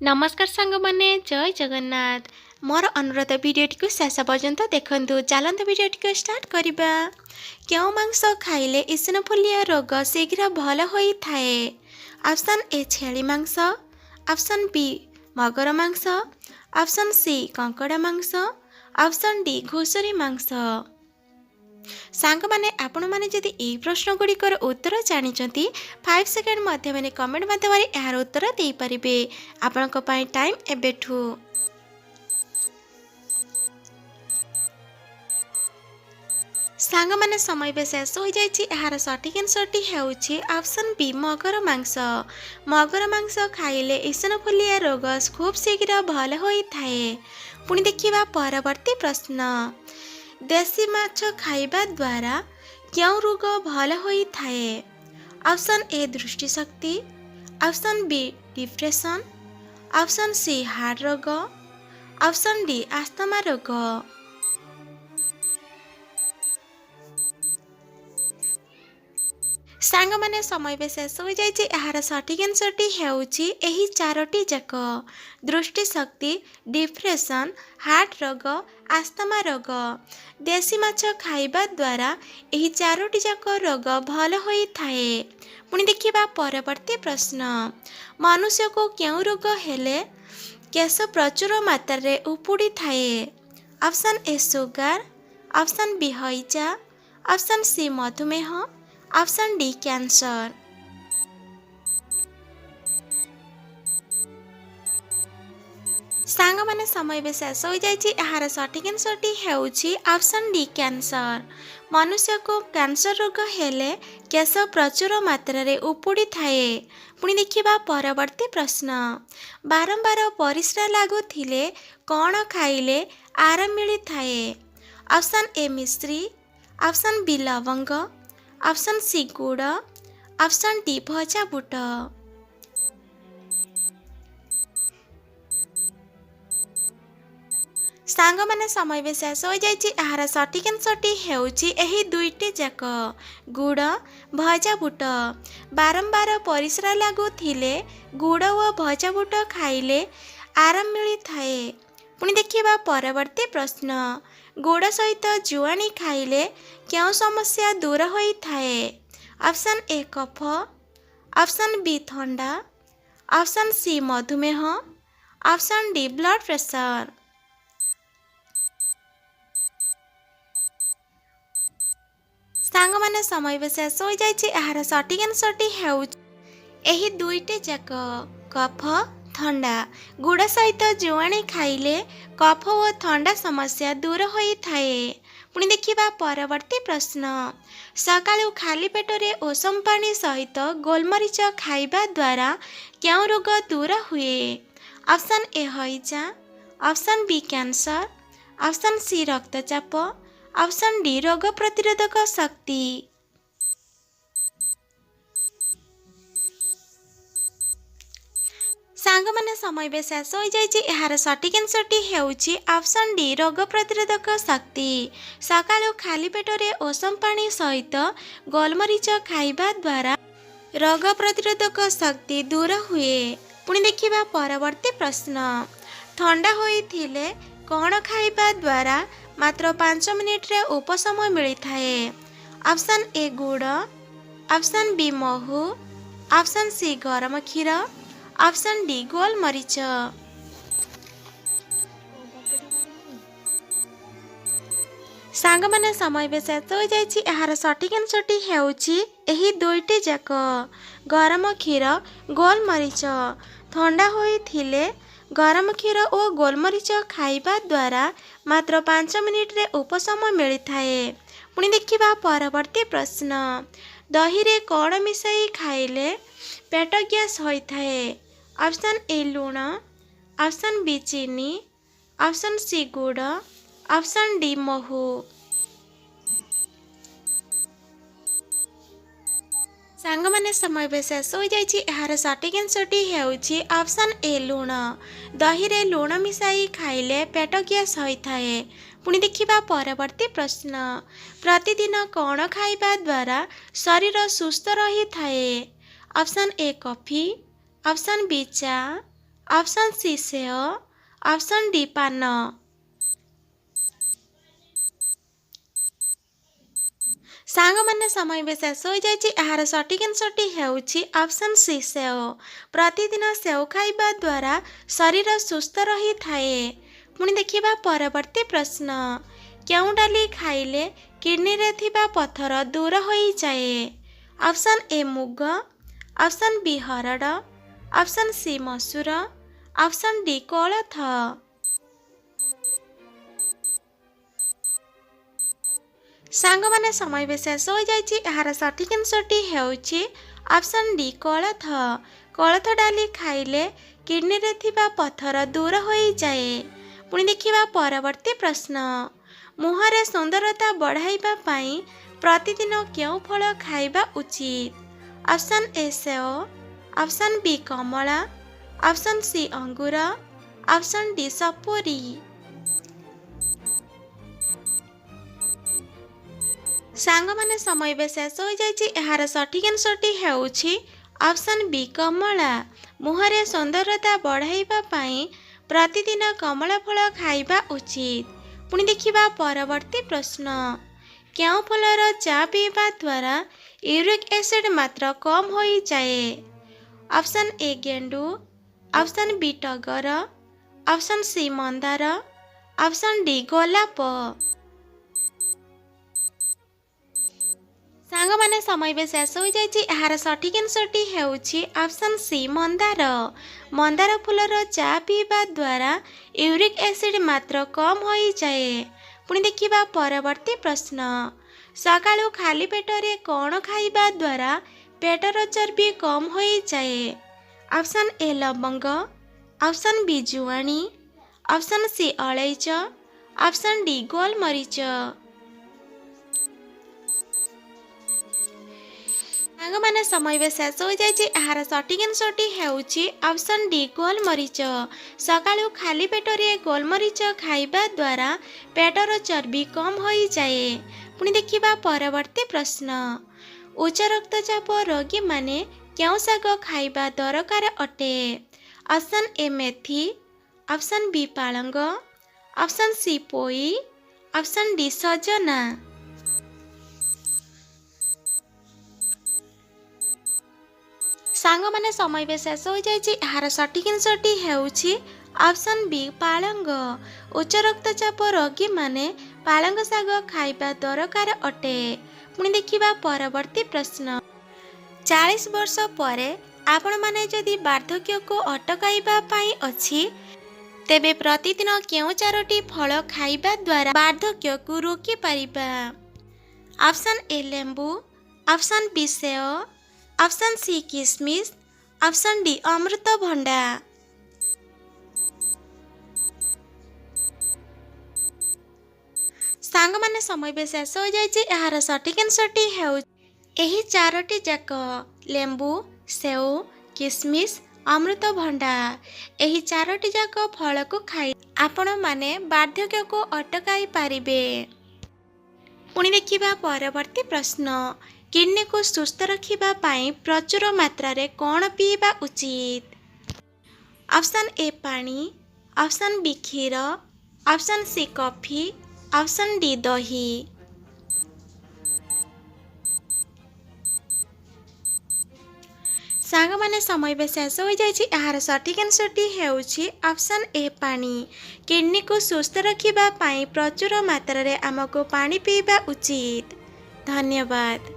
नमस्कार सांग माने जय जगन्नाथ। मोर अनुरोध भिडियोटी को शेष पर्यंत देखंतु। चलंतु भिडियोटी को स्टार्ट करिबा। केउ मांस खाइले इसिनोफिलिया रोग शीघ्र भल होई थाए? ऑप्शन ए छेली मांस, ऑप्शन बी मगर मांस, ऑप्शन सी कंकड़ा मांस, ऑप्शन डी घुसुरी मांस। सांग माने आपण माने जदि एई प्रश्न गुड़िकर उत्तर जानिचंती 5 सेकेंड माध्यम कमेंट माध्यम यार उत्तर दे परिबे। आपनक पई टाइम एबेठू। सांग माने समय बे शेष हो जाइछि। यार सठिक आंसरटी हेउछि ऑप्शन बी मगर मांस। मगर मांस खाइले इसिनोफिलिया रोग खूब शीघ्र भल होई थाए। पुणी देखिबा परवर्ती प्रश्न। देसी माछ खाइबा द्वारा क्यों रोग भल होई थाए? ऑप्शन ए दृष्टि शक्ति, option B depression, option C heart रोग, ऑप्शन डी आस्थमा रोग। सांग माने समय बे शेष हो जाइछि। यार सठिक आंसरटी हेउछि एही चारोटी जाक। दृष्टि शक्ति, डिप्रेशन, हार्ट रोग, आस्थमा रोग। देसी माछ खाइबा द्वारा एही चारोटी जाक रोग भल होई थाए। पुणी देखिबा परवर्ती प्रश्न। मनुष्य को केउ रोग हेले केश प्रचुर मात्रा रे उपुड़ी थाए? Option A sugar, option B हईजा, ऑप्शन सी मधुमेह, ऑप्शन डी कैंसर। सांग माने समय बे शेष हो जाइछि। यार सठिक आंसरटी हेउछि ऑप्शन डी कैंसर। मनुष्य को कैंसर रोग हेले केश प्रचुर मात्रा रे उपुड़ी थाए। पुणी देखिबा परवर्ती प्रश्न। बारंबार परिस्रा लागु थिले कौन खाइले आराम मिली थाए? ऑप्शन ए मिश्री, ऑप्शन बी लवंग, ऑप्शन सी गुड़, ऑप्शन डी भजा बुट। सांग माने समय बे शेष हो जाइछि। यार सठिक आंसरटी हेउछि एही दुईटी जाक। गुड़, भजा बुट। बारंबार परिस्रा लागु थिले गुड़ और भजा बुट खाइले आराम मिली थाए। पुणी देखिबा परवर्ती प्रश्न। गुड़ सहित जुआनी खाइले क्यों समस्या दूर होई थाए? ऑप्शन ए कफ, ऑप्शन बी ठंडा, ऑप्शन सी मधुमेह, ऑप्शन डी ब्लड प्रेशर। सांग माने समय बे शेष हो जाइछि। यार सठिक आंसरटी हेउछि एही दुईटी जाक। कफ, ठंडा। गुड़ सहित जुआणी खाइले कफ और ठंडा समस्या दूर होई थाए। पुणी देखिबा परवर्ती प्रश्न। सकाळु खाली पेटरे ओसम पानी सहित गोलमरीच खाइबा द्वारा क्यों रोग दूर हुए? ऑप्शन ए हईजा, option B cancer, option C रक्तचाप, ऑप्शन डी रोग प्रतिरोधक शक्ति। सांग माने समय बे शेष हो जाइछि। यार सठिक आंसरटी हेउछि ऑप्शन डी रोग प्रतिरोधक शक्ति। सकाळु खाली पेटरे ओसम पानी सहित गोलमरीच खाइबा द्वारा रोग प्रतिरोधक शक्ति दूर हुए। पुणी देखिबा परवर्ती प्रश्न। ठंडा होई थिले कौन खाइबा द्वारा मात्र 5 मिनिट रे उपशम मिली थाए? ऑप्शन ए गुड़, ऑप्शन बी महू, ऑप्शन सी गरम क्षीर, ऑप्शन डी गोलमरीच। सांग माने समय बे शेष हो जाइछि। यार सठिक आंसरटी हेउछि एही दुईटी जाक। गरम क्षीर, गोलमरीच। ठंडा होई थिले गरम क्षीर और गोलमरीच खाइबा द्वारा मात्र 5 मिनिट रे उपशम मिली थाए। पुणी देखिबा परवर्ती प्रश्न। दही रे कौन मिसाई खाइले पेट गैस होई थाए? ऑप्शन ए लूण, ऑप्शन बी चीनी, ऑप्शन सी गुड़, ऑप्शन डी महू। सांग माने समय बे शेष हो जाइछि। यार सठिक आंसरटी हेउछि ऑप्शन ए लूण। दही रे लूण मिसाई खाइले पेट गैस होई थाए। पुणी देखिबा परवर्ती प्रश्न। प्रतिदिन कौन खाइबा द्वारा शरीर सुस्थ रही थाए? Option A coffee, option B चा, ऑप्शन सी सेଓ, ऑप्शन डी पान। सांग माने समय भी शेष हो जाइए। यार सठिक आंसरटी हेउछि ऑप्शन सी सेओ। प्रतिदिन सेओ खाइबा द्वारा शरीर सुस्थ रही थाए। पुणी देखिबा परवर्ती प्रश्न, केउं डाली खाइले किडनी रे थिबा पत्थर दूर होई जाए? ऑप्शन ए मुग, ऑप्शन बी हरड़, ऑप्शन सी मसूर, ऑप्शन डी कोलथ। सांग माने समय भी शेष हो जाइए। यार सठिक आंसरटी हेउछि ऑप्शन डी कोलथ। कोलथ डाली खाइले किडनी रे थिबा पत्थर दूर होई जाए। पुणी देखिबा परवर्ती प्रश्न, मुहरे सुंदरता बढ़ाइबा पाई प्रतिदिन केउं फल खाइबा उचित? ऑप्शन ए सेओ, ऑप्शन बी कमला, ऑप्शन सी अंगूर, ऑप्शन डी सपुरी। सांग माने समय भी शेष हो जाइए। यार सठिक आंसरटी हेउछि ऑप्शन बी कमला। मुहरे सुंदरता बढ़ाइबा पाई प्रतिदिन कमला फल खाइबा उचित। पुणी देखिबा परवर्ती प्रश्न, केउं फलर चा पीबा द्वारा यूरिक एसिड मात्रा कम होई जाए? ऑप्शन ए गेंडू, ऑप्शन बी टगर, ऑप्शन सी मंदार, ऑप्शन डी गोलाप। सांग माने समय भी शेष हो जाइए। यार सठिक आंसरटी हेउछि ऑप्शन सी मंदार। मंदार फूलर चा पीबा द्वारा यूरिक एसिड मात्रा कम होई जाए। पुणी देखिबा परवर्ती प्रश्न, सकाळु खाली पेटरे कौन खाइबा द्वारा पेटर चर्बी कम होई जाए? ऑप्शन ए लवंग, ऑप्शन बी जुआणी, ऑप्शन सी अलैच, ऑप्शन डी गोलमरीच। सांग माने समय भी शेष हो जाइए। यार सठिक आंसरटी हेउछि ऑप्शन डी गोलमरीच। सकाळु खाली पेटरे गोलमरीच खाइबा द्वारा पेटर चर्बी कम होई जाए। पुणी देखिबा परवर्ती प्रश्न, उच्च रक्तचाप रोगी माने केउं शाग खाइबा दरकार अटे? ऑप्शन ए मेथी, ऑप्शन बी पालंग, ऑप्शन सी पोई, ऑप्शन डी सजना। सांग माने समय भी शेष हो जाइए। यार सठिक आंसरटी हेउछि ऑप्शन बी पालंग। उच्च रक्तचाप रोगी माने पालंग शाग खाइबा दरकार अटे। पुणी देखिबा परवर्ती प्रश्न, 40 वर्ष परे आपण माने जदि वार्धक्य को अटकाइबा पाई अछि तेबे प्रतिदिन केउं चारोटी फल खाइबा द्वारा वार्धक्य को रोकी पारिबा? ऑप्शन ए लेंबू, ऑप्शन बी सेओ, ऑप्शन सी किशमिश, ऑप्शन डी अमृतभंडा। सांग माने समय भी शेष हो जाइए। यार सठिक आंसरटी हेउ एही चारोटी जाक लेंबू, सेओ, किशमिश, अमृतभंडा। एही चारोटी जाक फल को खाई आपण माने वार्धक्य को अटकाई पारिबे। पुणी देखिबा परवर्ती प्रश्न, किडनी को सुस्थ रखिबा पाई प्रचुर मात्रा रे कौन पीबा उचित? ऑप्शन ए पानी, ऑप्शन बी क्षीर, option C coffee, option D दही। सांग माने समय भी शेष हो जाइए। यार सठिक आंसरटी हेउछि ऑप्शन ए पानी। किडनी को सुस्थ रखिबा पाई प्रचुर मात्रा रे आमको पानी पीबा उचित। धन्यवाद।